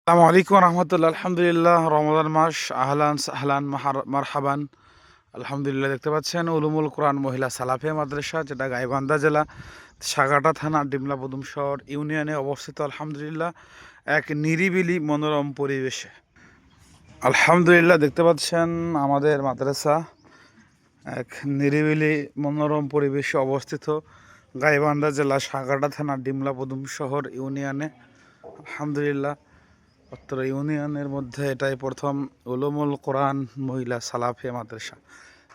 আসসালামু আলাইকুম রহমতুল্লাহ। আলহামদুলিল্লাহ, রমজান মাস। আহলান সাহলান মারহাবান। আলহামদুলিল্লাহ, দেখতে পাচ্ছেন উলুমুল কোরআন মহিলা সালাফিয়া মাদ্রাসা, যেটা গাইবান্ধা জেলা সাগাটা থানা ডিমলা বদুম শহর ইউনিয়নে অবস্থিত। আলহামদুলিল্লাহ, এক নিরিবিলি মনোরম পরিবেশে আলহামদুলিল্লাহ দেখতে পাচ্ছেন আমাদের মাদ্রাসা এক নিরিবিলি মনোরম পরিবেশে অবস্থিত গাইবান্ধা জেলা সাগাটা থানা ডিমলা বদুম শহর ইউনিয়নে। আলহামদুলিল্লাহ, অত্র ইউনিয়নের মধ্যে এটাই প্রথম উলুমুল কোরআন মহিলা সালাফিয়া মাদ্রাসা।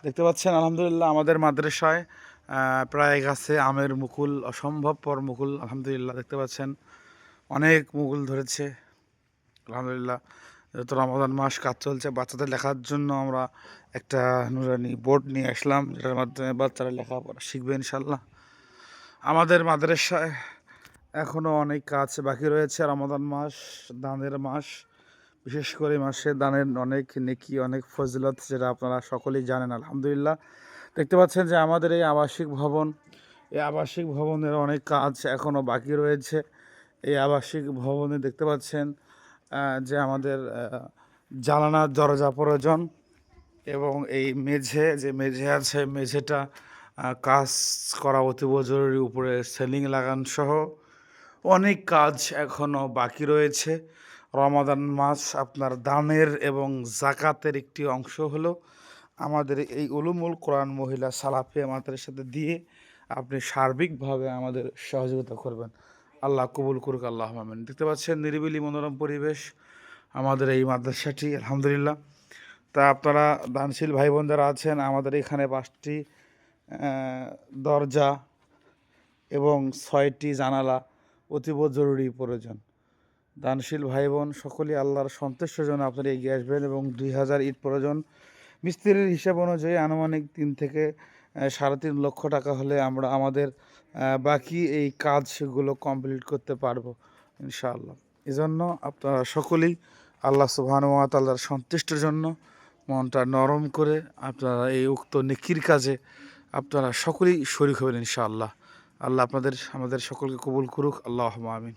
দেখতে পাচ্ছেন আলহামদুলিল্লাহ, আমাদের মাদ্রাসায় প্রায় গাছে আমের মুকুল, অসম্ভবপর মুকুল। আলহামদুলিল্লাহ, দেখতে পাচ্ছেন অনেক মুকুল ধরেছে। আলহামদুলিল্লাহ, যত রমাদান মাস কাজ চলছে, বাচ্চাদের লেখার জন্য আমরা একটা নুরানি বোর্ড নিয়ে আসলাম, যেটার মাধ্যমে বাচ্চারা লেখাপড়া শিখবে ইনশাল্লাহ। আমাদের মাদ্রাসায় এখনও অনেক কাজ বাকি রয়েছে। রমাদান মাস দানের মাস, বিশেষ করে মাসে দানের অনেক নেকি, অনেক ফজিলত, যেটা আপনারা সকলেই জানেন। আলহামদুলিল্লাহ, দেখতে পাচ্ছেন যে আমাদের এই আবাসিক ভবনের অনেক কাজ এখনও বাকি রয়েছে। এই আবাসিক ভবনে দেখতে পাচ্ছেন যে আমাদের জানালার দরজা প্রয়োজন, এবং এই মেঝে আছে, মেঝেটা কাজ করা অতীব জরুরি। উপরে সেলিং লাগান সহ অনেক কাজ এখনও বাকি রয়েছে। রমাদান মাস আপনার দানের এবং জাকাতের একটি অংশ হলো আমাদের এই উলুমুল কোরআন মহিলা সালাফিয়া মাদ্রাসাতে দিয়ে আপনি সার্বিকভাবে আমাদের সহযোগিতা করবেন। আল্লাহ কবুল করুক, আল্লাহ আমিন। দেখতে পাচ্ছেন নিরিবিলি মনোরম পরিবেশ আমাদের এই মাদ্রাসাটি। আলহামদুলিল্লাহ, তা আপনারা দানশীল ভাই বোন যারা আছেন, আমাদের এখানে 5টি দরজা এবং 6টি জানালা অতীব জরুরি প্রয়োজন। দানশীল ভাই বোন সকলেই আল্লাহর সন্তুষ্টের জন্য আপনারা এগিয়ে আসবেন, এবং 2000 ইট প্রয়োজন। মিস্ত্রির হিসাব অনুযায়ী আনুমানিক 3 থেকে 3.5 লক্ষ টাকা হলে আমরা আমাদের বাকি এই কাজগুলো কমপ্লিট করতে পারবো ইনশাআল্লাহ। এজন্য আপনারা সকলেই আল্লাহ সুবহানাহু ওয়া তাআলার সন্তুষ্টির জন্য মনটা নরম করে আপনারা এই উক্ত নেকির কাজে আপনারা সকলেই শরীক হবেন ইনশাআল্লাহ। আল্লাহ আমাদের সকলকে কবুল করুক, আল্লাহুম্মা আমিন।